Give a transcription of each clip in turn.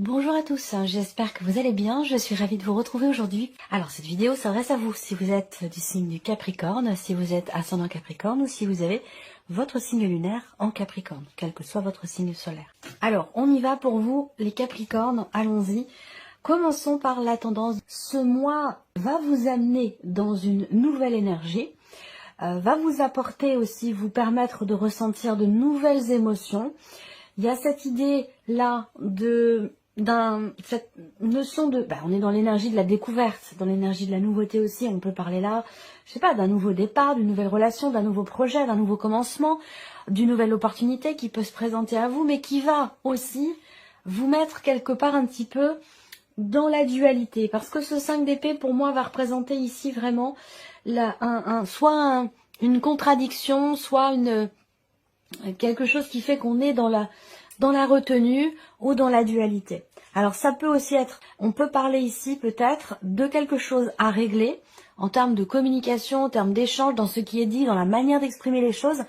Bonjour à tous, j'espère que vous allez bien, je suis ravie de vous retrouver aujourd'hui. Alors cette vidéo s'adresse à vous si vous êtes du signe du Capricorne, si vous êtes ascendant Capricorne ou si vous avez votre signe lunaire en Capricorne, quel que soit votre signe solaire. Alors on y va pour vous les Capricornes, allons-y. Commençons par la tendance. Ce mois va vous amener dans une nouvelle énergie, va vous apporter aussi, vous permettre de ressentir de nouvelles émotions. Il y a cette idée-là cette notion de, on est dans l'énergie de la découverte, dans l'énergie de la nouveauté aussi, on peut parler là, je sais pas, d'un nouveau départ, d'une nouvelle relation, d'un nouveau projet, d'un nouveau commencement, d'une nouvelle opportunité qui peut se présenter à vous, mais qui va aussi vous mettre quelque part un petit peu dans la dualité, parce que ce 5 d'épée pour moi va représenter ici vraiment une contradiction, soit quelque chose qui fait qu'on est dans la retenue ou dans la dualité. Alors ça peut aussi être, on peut parler ici peut-être de quelque chose à régler en termes de communication, en termes d'échange, dans ce qui est dit, dans la manière d'exprimer les choses,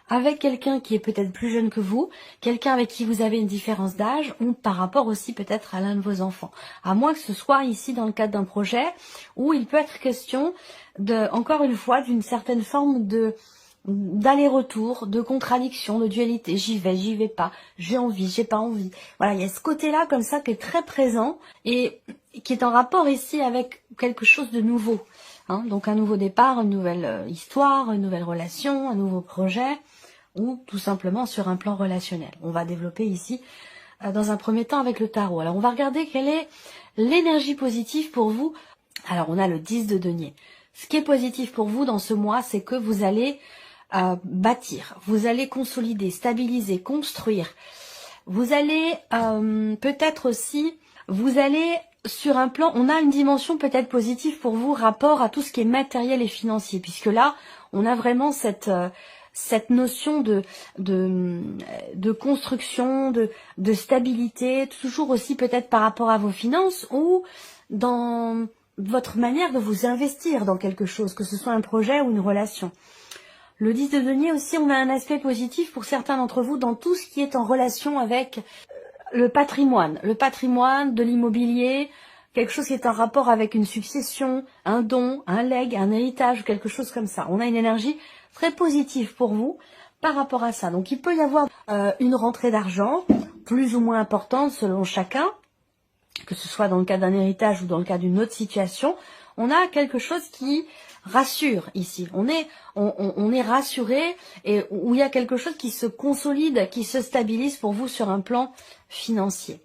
avec quelqu'un qui est peut-être plus jeune que vous, quelqu'un avec qui vous avez une différence d'âge, ou par rapport aussi peut-être à l'un de vos enfants. À moins que ce soit ici dans le cadre d'un projet, où il peut être question encore une fois, d'une certaine forme d'aller-retour, de contradiction, de dualité, j'y vais pas, j'ai envie, j'ai pas envie. Voilà, il y a ce côté-là comme ça qui est très présent et qui est en rapport ici avec quelque chose de nouveau. Donc un nouveau départ, une nouvelle histoire, une nouvelle relation, un nouveau projet, ou tout simplement sur un plan relationnel. On va développer ici dans un premier temps avec le tarot. Alors on va regarder quelle est l'énergie positive pour vous. Alors on a le 10 de denier. Ce qui est positif pour vous dans ce mois, c'est que vous allez bâtir, vous allez consolider, stabiliser, construire. Vous allez peut-être aussi, vous allez sur un plan, on a une dimension peut-être positive pour vous, rapport à tout ce qui est matériel et financier, puisque là, on a vraiment cette notion de construction, de stabilité, toujours aussi peut-être par rapport à vos finances ou dans votre manière de vous investir dans quelque chose, que ce soit un projet ou une relation. Le 10 de denier aussi, on a un aspect positif pour certains d'entre vous dans tout ce qui est en relation avec le patrimoine de l'immobilier, quelque chose qui est en rapport avec une succession, un don, un legs, un héritage, quelque chose comme ça. On a une énergie très positive pour vous par rapport à ça. Donc il peut y avoir une rentrée d'argent, plus ou moins importante selon chacun, que ce soit dans le cas d'un héritage ou dans le cas d'une autre situation. On a quelque chose qui rassure ici. On est rassuré et où il y a quelque chose qui se consolide, qui se stabilise pour vous sur un plan financier.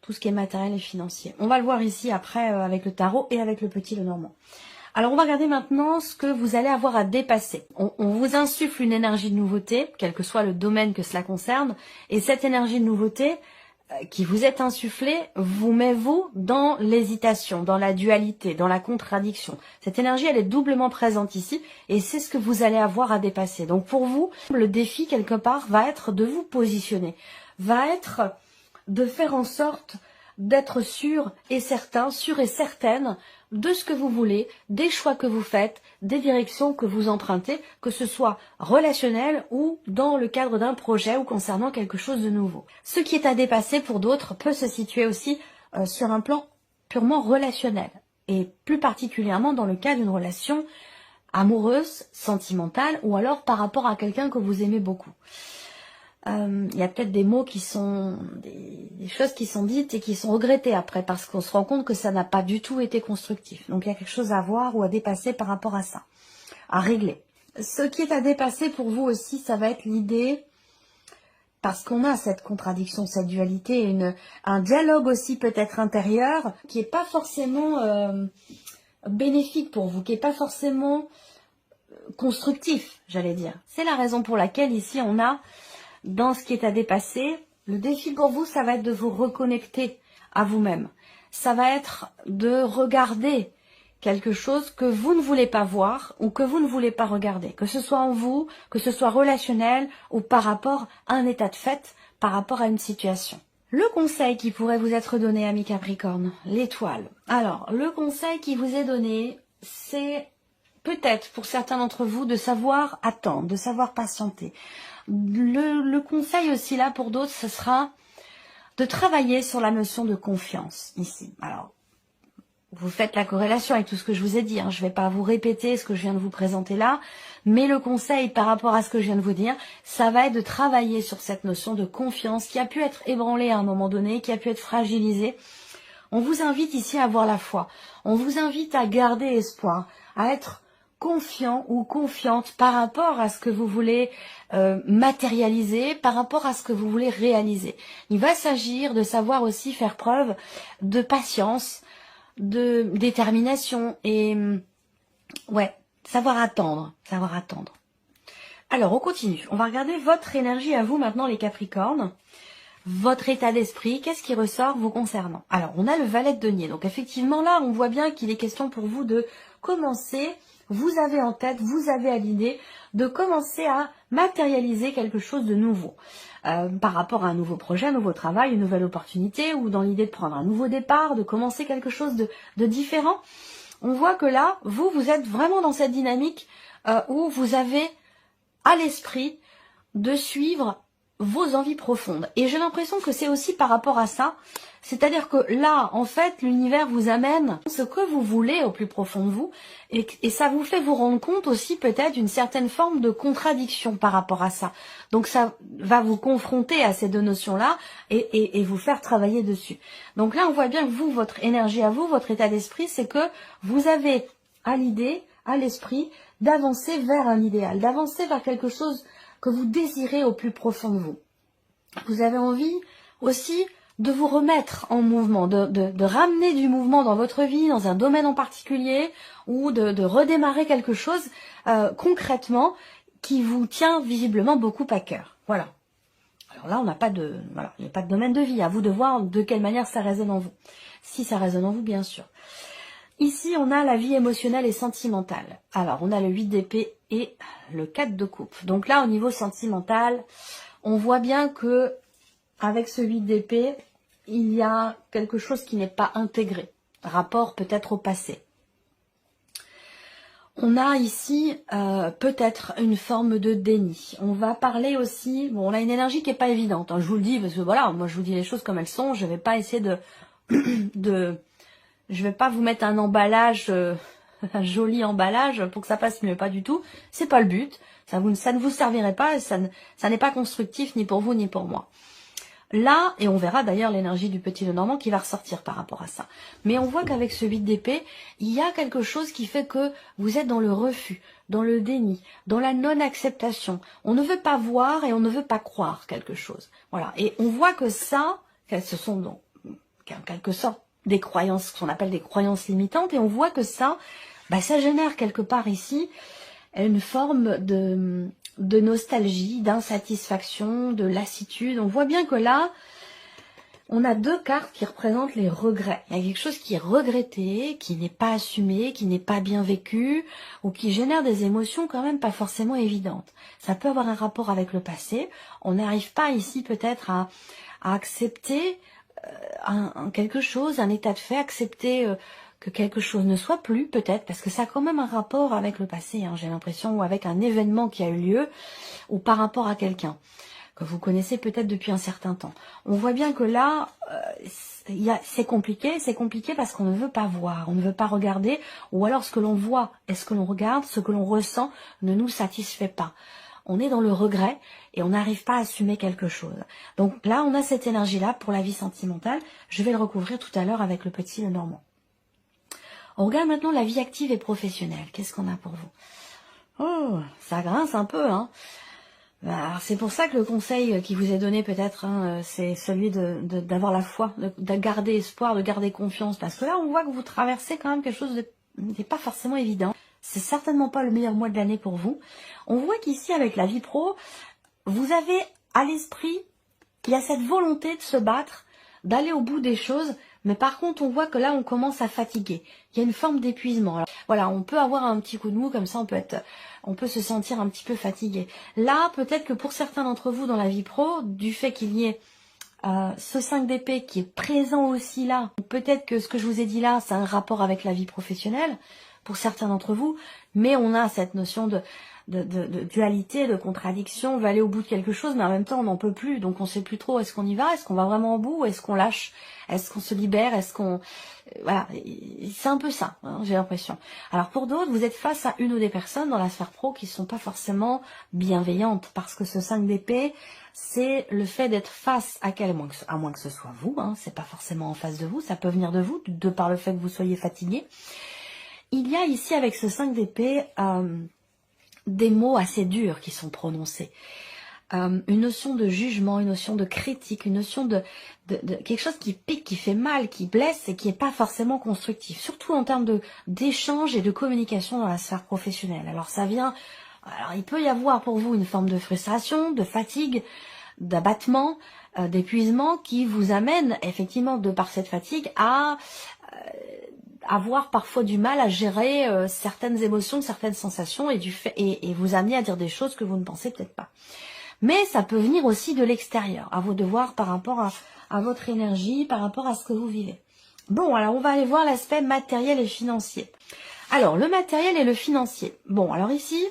Tout ce qui est matériel et financier. On va le voir ici après avec le tarot et avec le petit Lenormand. Alors on va regarder maintenant ce que vous allez avoir à dépasser. On vous insuffle une énergie de nouveauté, quel que soit le domaine que cela concerne, et cette énergie de nouveauté qui vous est insufflée vous met vous dans l'hésitation, dans la dualité, dans la contradiction. Cette énergie, elle est doublement présente ici et c'est ce que vous allez avoir à dépasser. Donc pour vous, le défi quelque part va être de vous positionner, va être de faire en sorte d'être sûr et certain, sûr et certaine de ce que vous voulez, des choix que vous faites, des directions que vous empruntez, que ce soit relationnel ou dans le cadre d'un projet ou concernant quelque chose de nouveau. Ce qui est à dépasser pour d'autres peut se situer aussi sur un plan purement relationnel et plus particulièrement dans le cas d'une relation amoureuse, sentimentale ou alors par rapport à quelqu'un que vous aimez beaucoup. Il y a peut-être des mots qui sont, des choses qui sont dites et qui sont regrettées après parce qu'on se rend compte que ça n'a pas du tout été constructif. Donc il y a quelque chose à voir ou à dépasser par rapport à ça, à régler. Ce qui est à dépasser pour vous aussi, ça va être l'idée, parce qu'on a cette contradiction, cette dualité, un dialogue aussi peut-être intérieur qui est pas forcément bénéfique pour vous, qui est pas forcément constructif, j'allais dire. C'est la raison pour laquelle ici on a dans ce qui est à dépasser, le défi pour vous, ça va être de vous reconnecter à vous-même. Ça va être de regarder quelque chose que vous ne voulez pas voir ou que vous ne voulez pas regarder. Que ce soit en vous, que ce soit relationnel ou par rapport à un état de fait, par rapport à une situation. Le conseil qui pourrait vous être donné, amis Capricorne, l'étoile. Alors, le conseil qui vous est donné, c'est peut-être pour certains d'entre vous de savoir attendre, de savoir patienter. Le conseil aussi là pour d'autres, ce sera de travailler sur la notion de confiance ici. Alors, vous faites la corrélation avec tout ce que je vous ai dit, hein. Je ne vais pas vous répéter ce que je viens de vous présenter là, mais le conseil par rapport à ce que je viens de vous dire, ça va être de travailler sur cette notion de confiance qui a pu être ébranlée à un moment donné, qui a pu être fragilisée. On vous invite ici à avoir la foi, on vous invite à garder espoir, à être confiant ou confiante par rapport à ce que vous voulez matérialiser, par rapport à ce que vous voulez réaliser. Il va s'agir de savoir aussi faire preuve de patience, de détermination et ouais, savoir attendre, savoir attendre. Alors, on continue. On va regarder votre énergie à vous maintenant, les Capricornes. Votre état d'esprit, qu'est-ce qui ressort vous concernant? Alors, on a le valet de denier. Donc, effectivement, là, on voit bien qu'il est question pour vous de commencer. Vous avez en tête, vous avez à l'idée de commencer à matérialiser quelque chose de nouveau. Par rapport à un nouveau projet, un nouveau travail, une nouvelle opportunité, ou dans l'idée de prendre un nouveau départ, de commencer quelque chose de différent. On voit que là, vous êtes vraiment dans cette dynamique où vous avez à l'esprit de suivre vos envies profondes. Et j'ai l'impression que c'est aussi par rapport à ça, c'est-à-dire que là, en fait, l'univers vous amène ce que vous voulez au plus profond de vous, et ça vous fait vous rendre compte aussi peut-être d'une certaine forme de contradiction par rapport à ça. Donc ça va vous confronter à ces deux notions-là et vous faire travailler dessus. Donc là, on voit bien que vous, votre énergie à vous, votre état d'esprit, c'est que vous avez à l'idée, à l'esprit, d'avancer vers un idéal, d'avancer vers quelque chose que vous désirez au plus profond de vous. Vous avez envie aussi de vous remettre en mouvement, de ramener du mouvement dans votre vie, dans un domaine en particulier, ou de redémarrer quelque chose concrètement qui vous tient visiblement beaucoup à cœur. Voilà. Alors là, on n'a pas de, voilà, il n'y a pas de domaine de vie. À vous de voir de quelle manière ça résonne en vous. Si ça résonne en vous, bien sûr. Ici, on a la vie émotionnelle et sentimentale. Alors, on a le 8 d'épée et le 4 de coupe. Donc là, au niveau sentimental, on voit bien que avec ce 8 d'épée, il y a quelque chose qui n'est pas intégré. Rapport peut-être au passé. On a ici peut-être une forme de déni. On va parler aussi, bon, on a une énergie qui n'est pas évidente, hein, je vous le dis, parce que voilà, moi je vous dis les choses comme elles sont, je ne vais pas essayer je vais pas vous mettre un emballage, un joli emballage pour que ça passe mieux, pas du tout. C'est pas le but. Ça ne vous servirait pas, ça n'est pas constructif ni pour vous ni pour moi. Là, et on verra d'ailleurs l'énergie du petit Lenormand qui va ressortir par rapport à ça. Mais on voit qu'avec ce 8 d'épée, il y a quelque chose qui fait que vous êtes dans le refus, dans le déni, dans la non-acceptation. On ne veut pas voir et on ne veut pas croire quelque chose. Voilà. Et on voit que ça, ce sont donc, en quelque sorte, des croyances, ce qu'on appelle des croyances limitantes, et on voit que ça, ça génère quelque part ici une forme de nostalgie, d'insatisfaction, de lassitude. On voit bien que là, on a deux cartes qui représentent les regrets. Il y a quelque chose qui est regretté, qui n'est pas assumé, qui n'est pas bien vécu, ou qui génère des émotions quand même pas forcément évidentes. Ça peut avoir un rapport avec le passé. On n'arrive pas ici peut-être à accepter quelque chose, un état de fait, accepter que quelque chose ne soit plus, peut-être, parce que ça a quand même un rapport avec le passé, hein, j'ai l'impression, ou avec un événement qui a eu lieu, ou par rapport à quelqu'un que vous connaissez peut-être depuis un certain temps. On voit bien que là, c'est compliqué parce qu'on ne veut pas voir, on ne veut pas regarder, ou alors ce que l'on voit et ce que l'on regarde, ce que l'on ressent ne nous satisfait pas. On est dans le regret et on n'arrive pas à assumer quelque chose. Donc là, on a cette énergie-là pour la vie sentimentale. Je vais le recouvrir tout à l'heure avec le petit Lenormand. On regarde maintenant la vie active et professionnelle. Qu'est-ce qu'on a pour vous? Oh, ça grince un peu, hein. C'est pour ça que le conseil qui vous est donné peut-être, hein, c'est celui d'avoir la foi, de garder espoir, de garder confiance. Parce que là, on voit que vous traversez quand même quelque chose de n'est pas forcément évident. C'est certainement pas le meilleur mois de l'année pour vous. On voit qu'ici, avec la vie pro, vous avez à l'esprit, il y a cette volonté de se battre, d'aller au bout des choses, mais par contre, on voit que là, on commence à fatiguer. Il y a une forme d'épuisement. Voilà, on peut avoir un petit coup de mou, comme ça, on peut se sentir un petit peu fatigué. Là, peut-être que pour certains d'entre vous dans la vie pro, du fait qu'il y ait ce 5 d'épée qui est présent aussi là, peut-être que ce que je vous ai dit là, c'est un rapport avec la vie professionnelle, pour certains d'entre vous, mais on a cette notion de dualité, de contradiction. On veut aller au bout de quelque chose, mais en même temps, on n'en peut plus. Donc, on sait plus trop, est-ce qu'on y va? Est-ce qu'on va vraiment au bout? Est-ce qu'on lâche? Est-ce qu'on se libère? Est-ce qu'on... Voilà, c'est un peu ça, hein, j'ai l'impression. Alors, pour d'autres, vous êtes face à une ou des personnes dans la sphère pro qui sont pas forcément bienveillantes, parce que ce 5 d'épée, c'est le fait d'être face à à moins que ce soit vous, hein, c'est pas forcément en face de vous, ça peut venir de vous, de par le fait que vous soyez fatigué. Il y a ici, avec ce 5 d'épée, des mots assez durs qui sont prononcés. Une notion de jugement, une notion de critique, une notion de quelque chose qui pique, qui fait mal, qui blesse et qui n'est pas forcément constructif, surtout en termes d'échange et de communication dans la sphère professionnelle. Alors ça vient, alors il peut y avoir pour vous une forme de frustration, de fatigue, d'abattement, d'épuisement qui vous amène effectivement de par cette fatigue à avoir parfois du mal à gérer certaines émotions, certaines sensations et vous amener à dire des choses que vous ne pensez peut-être pas. Mais ça peut venir aussi de l'extérieur, à vos devoirs par rapport à votre énergie, par rapport à ce que vous vivez. Bon, alors on va aller voir l'aspect matériel et financier. Alors, le matériel et le financier. Bon, alors ici,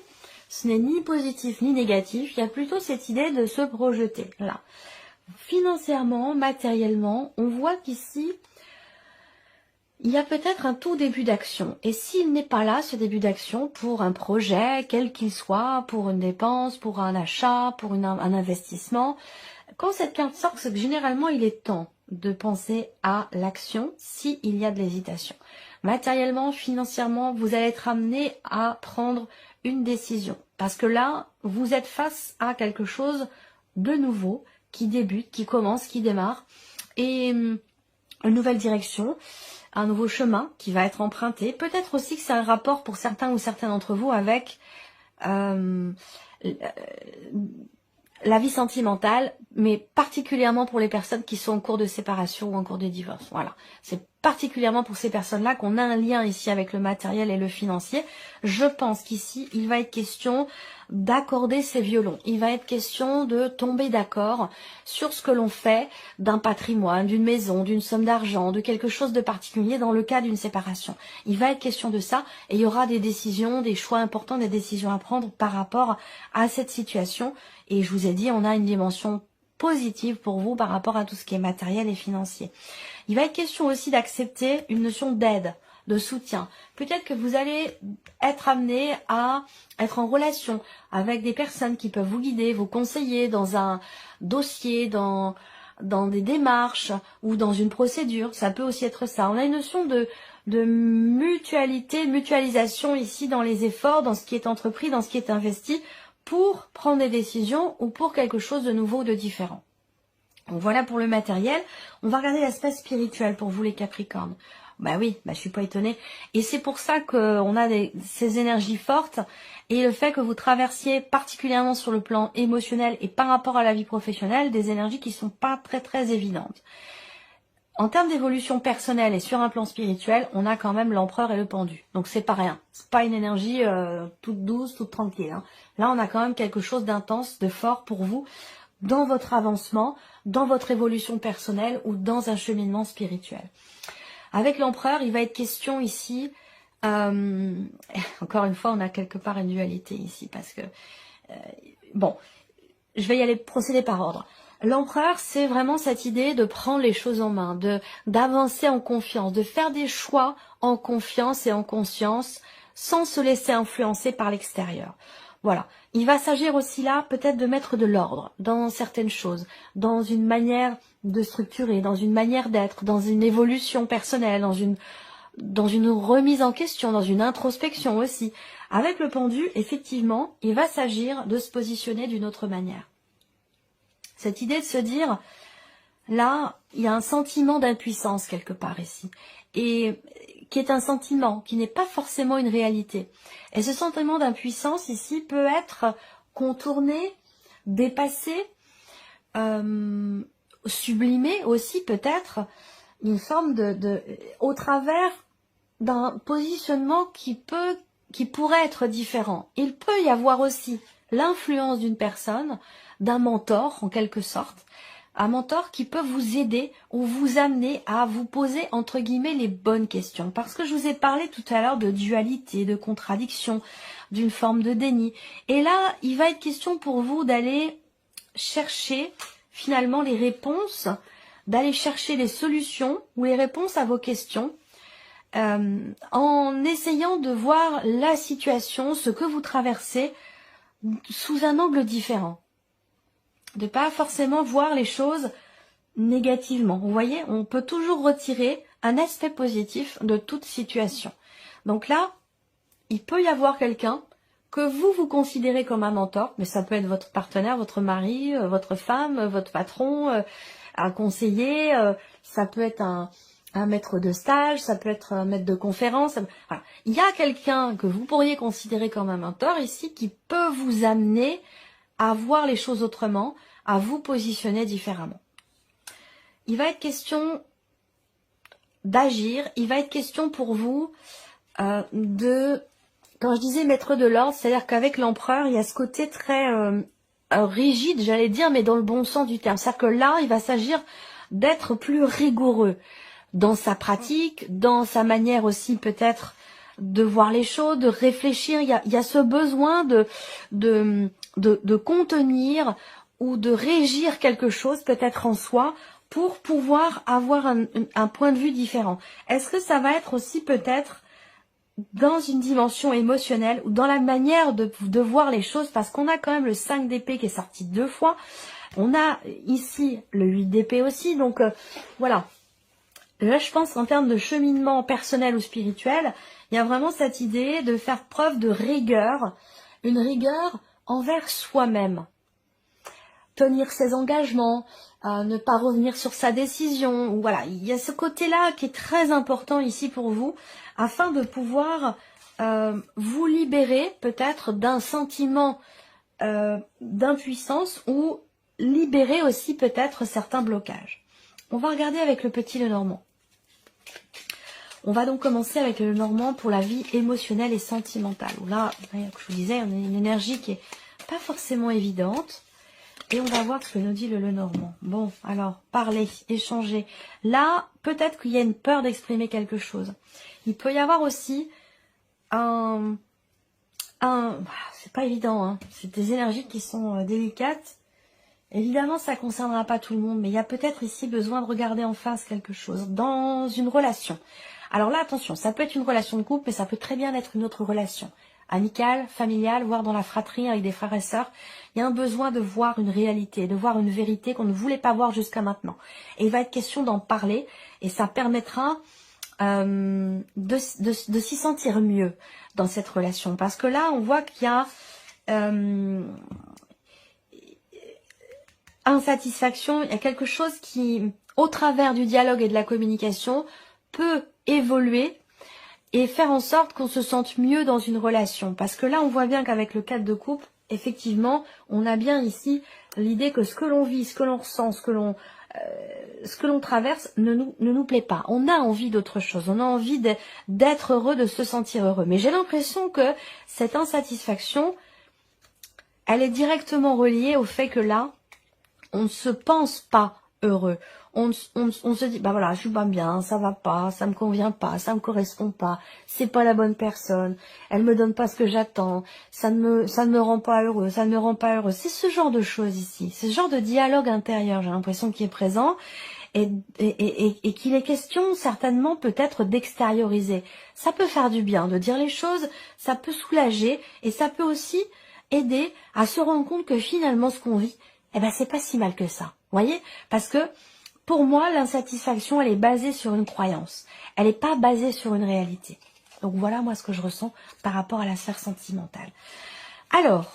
ce n'est ni positif ni négatif, il y a plutôt cette idée de se projeter, là. Financièrement, matériellement, on voit qu'ici, il y a peut-être un tout début d'action. Et s'il n'est pas là, ce début d'action, pour un projet, quel qu'il soit, pour une dépense, pour un achat, pour un investissement, quand cette carte sort, c'est que généralement, il est temps de penser à l'action s'il y a de l'hésitation. Matériellement, financièrement, vous allez être amené à prendre une décision. Parce que là, vous êtes face à quelque chose de nouveau, qui débute, qui commence, qui démarre. Et une nouvelle direction, un nouveau chemin qui va être emprunté. Peut-être aussi que c'est un rapport pour certains ou certaines d'entre vous avec la vie sentimentale, mais particulièrement pour les personnes qui sont en cours de séparation ou en cours de divorce. Voilà, c'est particulièrement pour ces personnes-là qu'on a un lien ici avec le matériel et le financier. Je pense qu'ici, il va être question d'accorder ces violons. Il va être question de tomber d'accord sur ce que l'on fait d'un patrimoine, d'une maison, d'une somme d'argent, de quelque chose de particulier dans le cas d'une séparation. Il va être question de ça et il y aura des décisions, des choix importants, des décisions à prendre par rapport à cette situation. Et je vous ai dit, on a une dimension positive pour vous par rapport à tout ce qui est matériel et financier. Il va être question aussi d'accepter une notion d'aide, de soutien. Peut-être que vous allez être amené à être en relation avec des personnes qui peuvent vous guider, vous conseiller dans un dossier, dans des démarches ou dans une procédure. Ça peut aussi être ça. On a une notion de mutualité, mutualisation ici dans les efforts, dans ce qui est entrepris, dans ce qui est investi pour prendre des décisions ou pour quelque chose de nouveau, de différent. Donc voilà pour le matériel. On va regarder l'aspect spirituel pour vous les Capricornes. Bah oui, je suis pas étonnée. Et c'est pour ça qu'on a ces énergies fortes et le fait que vous traversiez particulièrement sur le plan émotionnel et par rapport à la vie professionnelle, des énergies qui sont pas très très évidentes. En termes d'évolution personnelle et sur un plan spirituel, on a quand même l'empereur et le pendu. Donc c'est pas rien. C'est pas une énergie toute douce, toute tranquille. Hein. Là, on a quand même quelque chose d'intense, de fort pour vous dans votre avancement, dans votre évolution personnelle ou dans un cheminement spirituel. Avec l'empereur, il va être question ici, encore une fois, on a quelque part une dualité ici, parce que, bon, je vais y aller procéder par ordre. L'empereur, c'est vraiment cette idée de prendre les choses en main, d'avancer en confiance, de faire des choix en confiance et en conscience, sans se laisser influencer par l'extérieur. Voilà. Il va s'agir aussi là, peut-être, de mettre de l'ordre dans certaines choses, dans une manière de structurer, dans une manière d'être, dans une évolution personnelle, dans une remise en question, dans une introspection aussi. Avec le pendu, effectivement, il va s'agir de se positionner d'une autre manière. Cette idée de se dire, là, il y a un sentiment d'impuissance quelque part ici, et qui est un sentiment, qui n'est pas forcément une réalité. Et ce sentiment d'impuissance ici peut être contourné, dépassé, sublimé aussi peut-être, une forme au travers d'un positionnement qui pourrait être différent. Il peut y avoir aussi l'influence d'une personne, d'un mentor en quelque sorte, un mentor qui peut vous aider ou vous amener à vous poser entre guillemets les bonnes questions. Parce que je vous ai parlé tout à l'heure de dualité, de contradiction, d'une forme de déni. Et là, il va être question pour vous d'aller chercher finalement les réponses, d'aller chercher les solutions ou les réponses à vos questions en essayant de voir la situation, ce que vous traversez sous un angle différent. De pas forcément voir les choses négativement. Vous voyez, on peut toujours retirer un aspect positif de toute situation. Donc là, il peut y avoir quelqu'un que vous considérez comme un mentor, mais ça peut être votre partenaire, votre mari, votre femme, votre patron, un conseiller, ça peut être un maître de stage, ça peut être un maître de conférence. Voilà. Il y a quelqu'un que vous pourriez considérer comme un mentor ici qui peut vous amener à voir les choses autrement, à vous positionner différemment. Il va être question d'agir, il va être question pour vous quand je disais maître de l'ordre, c'est-à-dire qu'avec l'empereur, il y a ce côté très rigide, j'allais dire, mais dans le bon sens du terme. C'est-à-dire que là, il va s'agir d'être plus rigoureux dans sa pratique, dans sa manière aussi peut-être de voir les choses, de réfléchir. Il y a ce besoin de contenir ou de régir quelque chose peut-être en soi pour pouvoir avoir un point de vue différent. Est-ce que ça va être aussi peut-être dans une dimension émotionnelle ou dans la manière de voir les choses, parce qu'on a quand même le 5 d'épée qui est sorti 2 fois. On a ici le 8 d'épée aussi, donc voilà. Là, je pense en termes de cheminement personnel ou spirituel, il y a vraiment cette idée de faire preuve de rigueur, une rigueur envers soi-même. Tenir ses engagements, ne pas revenir sur sa décision. Voilà, il y a ce côté-là qui est très important ici pour vous, afin de pouvoir vous libérer peut-être d'un sentiment d'impuissance ou libérer aussi peut-être certains blocages. On va regarder avec le petit Lenormand. On va donc commencer avec le Lenormand pour la vie émotionnelle et sentimentale. Là, je vous disais, on a une énergie qui est pas forcément évidente. Et on va voir ce que nous dit le Lenormand. Bon, alors, parler, échanger. Là, peut-être qu'il y a une peur d'exprimer quelque chose. Il peut y avoir aussi c'est pas évident, hein. C'est des énergies qui sont délicates. Évidemment, ça ne concernera pas tout le monde, mais il y a peut-être ici besoin de regarder en face quelque chose, dans une relation. Alors là, attention, ça peut être une relation de couple, mais ça peut très bien être une autre relation. Amicale, familiale, voire dans la fratrie avec des frères et sœurs. Il y a un besoin de voir une réalité, de voir une vérité qu'on ne voulait pas voir jusqu'à maintenant. Et il va être question d'en parler, et ça permettra de s'y sentir mieux dans cette relation. Parce que là, on voit qu'il y a insatisfaction, il y a quelque chose qui, au travers du dialogue et de la communication, peut évoluer et faire en sorte qu'on se sente mieux dans une relation. Parce que là, on voit bien qu'avec le cadre de couple, effectivement, on a bien ici l'idée que ce que l'on vit, ce que l'on ressent, ce que l'on traverse ne nous plaît pas. On a envie d'autre chose, on a envie d'être heureux, de se sentir heureux. Mais j'ai l'impression que cette insatisfaction, elle est directement reliée au fait que là, on ne se pense pas heureux. On se dit, bah voilà, je suis pas bien, ça va pas, ça me convient pas, ça me correspond pas, c'est pas la bonne personne, elle me donne pas ce que j'attends, ça ne me rend pas heureux, ça ne me rend pas heureux. C'est ce genre de choses ici, c'est ce genre de dialogue intérieur, j'ai l'impression qu'il est présent et qu'il est question certainement peut-être d'extérioriser. Ça peut faire du bien de dire les choses, ça peut soulager et ça peut aussi aider à se rendre compte que finalement ce qu'on vit, eh ben c'est pas si mal que ça. Voyez, parce que pour moi, l'insatisfaction, elle est basée sur une croyance. Elle n'est pas basée sur une réalité. Donc voilà moi ce que je ressens par rapport à la sphère sentimentale. Alors,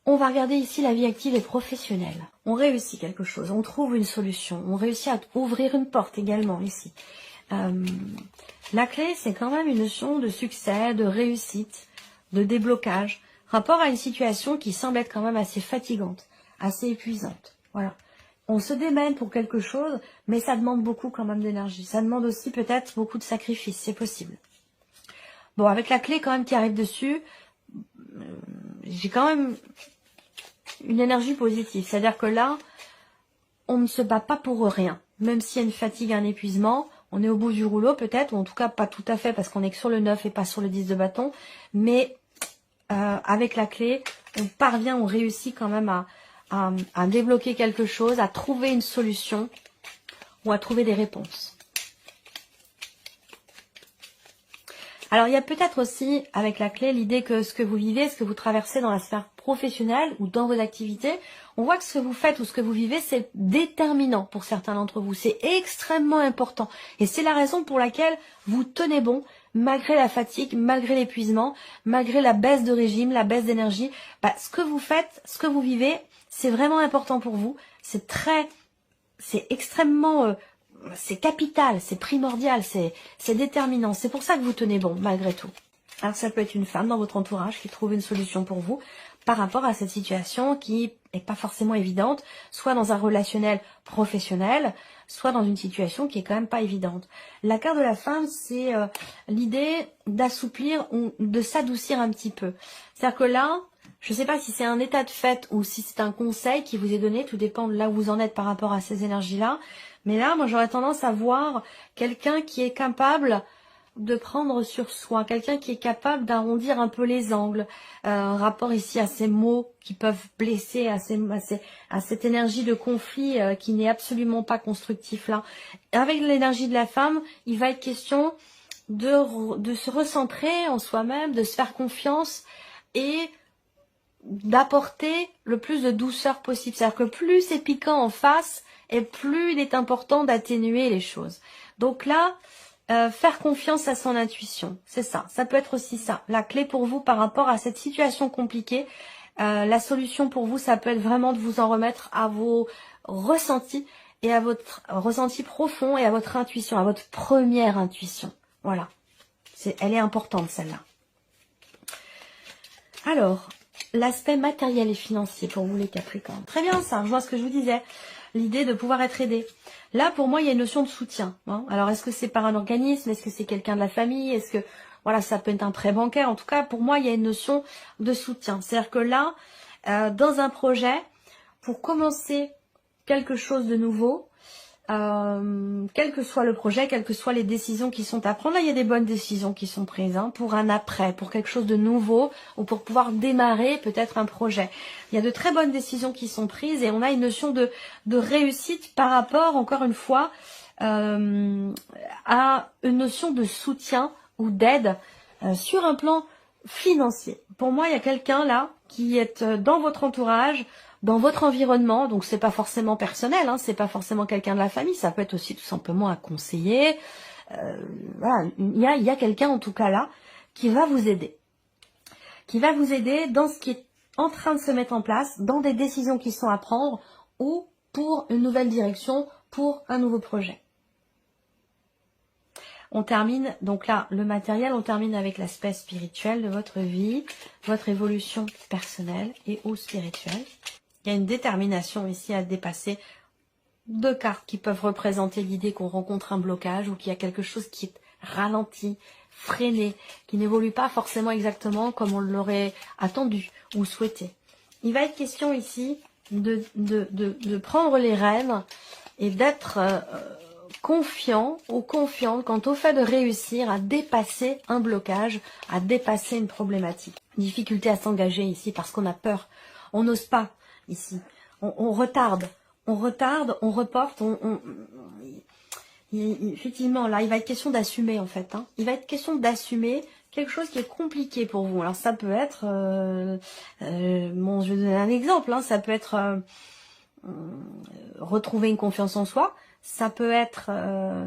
on va regarder ici la vie active et professionnelle. On réussit quelque chose, on trouve une solution, on réussit à ouvrir une porte également ici. La clé, c'est quand même une notion de succès, de réussite, de déblocage, rapport à une situation qui semble être quand même assez fatigante, assez épuisante. Voilà. On se démène pour quelque chose, mais ça demande beaucoup quand même d'énergie. Ça demande aussi peut-être beaucoup de sacrifices, c'est possible. Bon, avec la clé quand même qui arrive dessus, j'ai quand même une énergie positive. C'est-à-dire que là, on ne se bat pas pour rien. Même s'il y a une fatigue, un épuisement, on est au bout du rouleau peut-être, ou en tout cas pas tout à fait parce qu'on est que sur le 9 et pas sur le 10 de bâton. Mais avec la clé, on parvient, on réussit quand même à débloquer quelque chose, à trouver une solution ou à trouver des réponses. Alors, il y a peut-être aussi, avec la clé, l'idée que ce que vous vivez, ce que vous traversez dans la sphère professionnelle ou dans vos activités, on voit que ce que vous faites ou ce que vous vivez, c'est déterminant pour certains d'entre vous. C'est extrêmement important. Et c'est la raison pour laquelle vous tenez bon, malgré la fatigue, malgré l'épuisement, malgré la baisse de régime, la baisse d'énergie. Ce que vous faites, ce que vous vivez, c'est vraiment important pour vous. C'est extrêmement... c'est capital, c'est primordial, c'est déterminant. C'est pour ça que vous tenez bon, malgré tout. Alors ça peut être une femme dans votre entourage qui trouve une solution pour vous par rapport à cette situation qui n'est pas forcément évidente, soit dans un relationnel professionnel, soit dans une situation qui est quand même pas évidente. La carte de la femme, c'est l'idée d'assouplir ou de s'adoucir un petit peu. C'est-à-dire que là, je ne sais pas si c'est un état de fait ou si c'est un conseil qui vous est donné, tout dépend de là où vous en êtes par rapport à ces énergies-là. Mais là, moi, j'aurais tendance à voir quelqu'un qui est capable de prendre sur soi, quelqu'un qui est capable d'arrondir un peu les angles, rapport ici à ces mots qui peuvent blesser, à cette énergie de conflit qui n'est absolument pas constructif là. Avec l'énergie de la femme, il va être question de se recentrer en soi-même, de se faire confiance et d'apporter le plus de douceur possible. C'est-à-dire que plus c'est piquant en face, et plus il est important d'atténuer les choses. Donc là, faire confiance à son intuition, c'est ça. Ça peut être aussi ça. La clé pour vous par rapport à cette situation compliquée, la solution pour vous, ça peut être vraiment de vous en remettre à vos ressentis et à votre ressenti profond et à votre intuition, à votre première intuition. Voilà. Elle est importante celle-là. Alors, l'aspect matériel et financier pour vous les Capricornes. Très bien ça, je vois ce que je vous disais. L'idée de pouvoir être aidé. Là, pour moi, il y a une notion de soutien. Hein. Alors, est-ce que c'est par un organisme? Est-ce que c'est quelqu'un de la famille? Est-ce que, voilà, ça peut être un prêt bancaire? En tout cas, pour moi, il y a une notion de soutien. C'est-à-dire que là, dans un projet, pour commencer quelque chose de nouveau, quel que soit le projet, quelles que soient les décisions qui sont à prendre, là, il y a des bonnes décisions qui sont prises hein, pour un après, pour quelque chose de nouveau ou pour pouvoir démarrer peut-être un projet. Il y a de très bonnes décisions qui sont prises et on a une notion de réussite par rapport, encore une fois, à une notion de soutien ou d'aide sur un plan financier. Pour moi, il y a quelqu'un là qui est dans votre entourage, dans votre environnement, donc c'est pas forcément personnel, hein, c'est pas forcément quelqu'un de la famille, ça peut être aussi tout simplement un conseiller. Voilà, il y a quelqu'un en tout cas là qui va vous aider. Qui va vous aider dans ce qui est en train de se mettre en place, dans des décisions qui sont à prendre ou pour une nouvelle direction, pour un nouveau projet. On termine, donc là, le matériel, on termine avec l'aspect spirituel de votre vie, votre évolution personnelle et ou spirituelle. Il y a une détermination ici à dépasser deux cartes qui peuvent représenter l'idée qu'on rencontre un blocage ou qu'il y a quelque chose qui est ralenti, freiné, qui n'évolue pas forcément exactement comme on l'aurait attendu ou souhaité. Il va être question ici de prendre les rênes et d'être confiant ou confiante quant au fait de réussir à dépasser un blocage, à dépasser une problématique. Difficulté à s'engager ici parce qu'on a peur, on n'ose pas ici, on retarde, on reporte, effectivement là il va être question d'assumer en fait, hein. Il va être question d'assumer quelque chose qui est compliqué pour vous. Alors ça peut être, je vais donner un exemple, hein, ça peut être retrouver une confiance en soi, ça peut être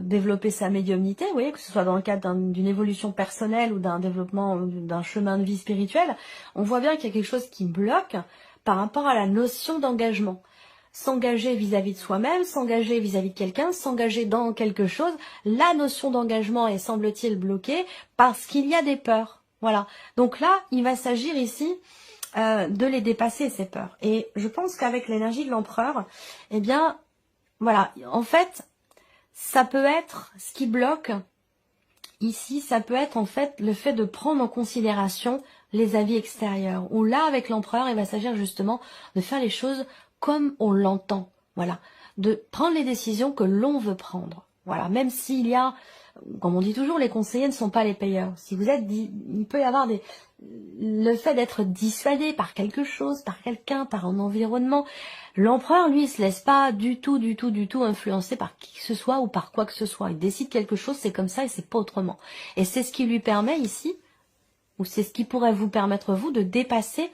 développer sa médiumnité, vous voyez, que ce soit dans le cadre d'une évolution personnelle ou d'un développement, d'un chemin de vie spirituel. On voit bien qu'il y a quelque chose qui bloque par rapport à la notion d'engagement. S'engager vis-à-vis de soi-même, s'engager vis-à-vis de quelqu'un, s'engager dans quelque chose, la notion d'engagement est, semble-t-il, bloquée parce qu'il y a des peurs. Voilà. Donc là, il va s'agir ici de les dépasser, ces peurs. Et je pense qu'avec l'énergie de l'empereur, eh bien, voilà, en fait, ça peut être ce qui bloque ici, ça peut être en fait le fait de prendre en considération les avis extérieurs. Où là, avec l'empereur, il va s'agir justement de faire les choses comme on l'entend. Voilà, de prendre les décisions que l'on veut prendre. Voilà, même s'il y a, comme on dit toujours, les conseillers ne sont pas les payeurs. Si vous êtes, il peut y avoir le fait d'être dissuadé par quelque chose, par quelqu'un, par un environnement. L'empereur, lui, il se laisse pas du tout influencer par qui que ce soit ou par quoi que ce soit. Il décide quelque chose, c'est comme ça et c'est pas autrement. Et c'est ce qui lui permet ici, ou c'est ce qui pourrait vous permettre, vous, de dépasser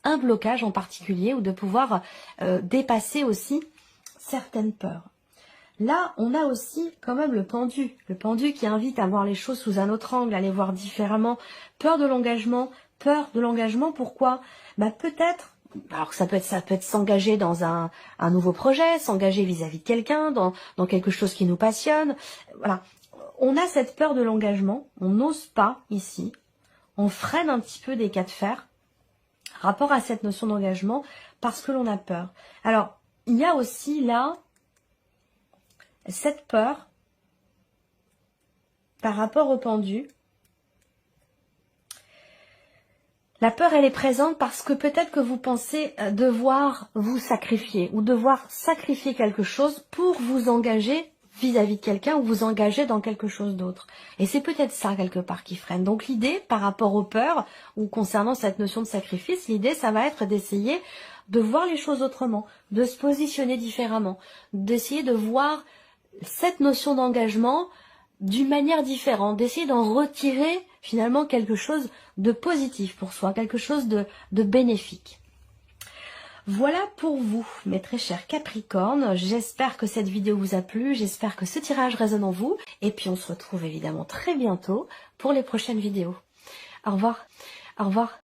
un blocage en particulier ou de pouvoir dépasser aussi certaines peurs. Là, on a aussi quand même le pendu qui invite à voir les choses sous un autre angle, à les voir différemment. Peur de l'engagement, pourquoi? Peut-être, alors ça peut être s'engager dans un nouveau projet, s'engager vis-à-vis de quelqu'un, dans quelque chose qui nous passionne. Voilà, on a cette peur de l'engagement, on n'ose pas ici, on freine un petit peu des cas de fer, rapport à cette notion d'engagement, parce que l'on a peur. Alors, il y a aussi là cette peur par rapport au pendu. La peur, elle est présente parce que peut-être que vous pensez devoir vous sacrifier ou devoir sacrifier quelque chose pour vous engager vis-à-vis de quelqu'un ou vous engager dans quelque chose d'autre. Et c'est peut-être ça quelque part qui freine. Donc l'idée par rapport aux peurs ou concernant cette notion de sacrifice, l'idée ça va être d'essayer de voir les choses autrement, de se positionner différemment, d'essayer de voir cette notion d'engagement d'une manière différente, d'essayer d'en retirer finalement quelque chose de positif pour soi, quelque chose de bénéfique. Voilà pour vous, mes très chers Capricornes. J'espère que cette vidéo vous a plu, j'espère que ce tirage résonne en vous. Et puis on se retrouve évidemment très bientôt pour les prochaines vidéos. Au revoir. Au revoir.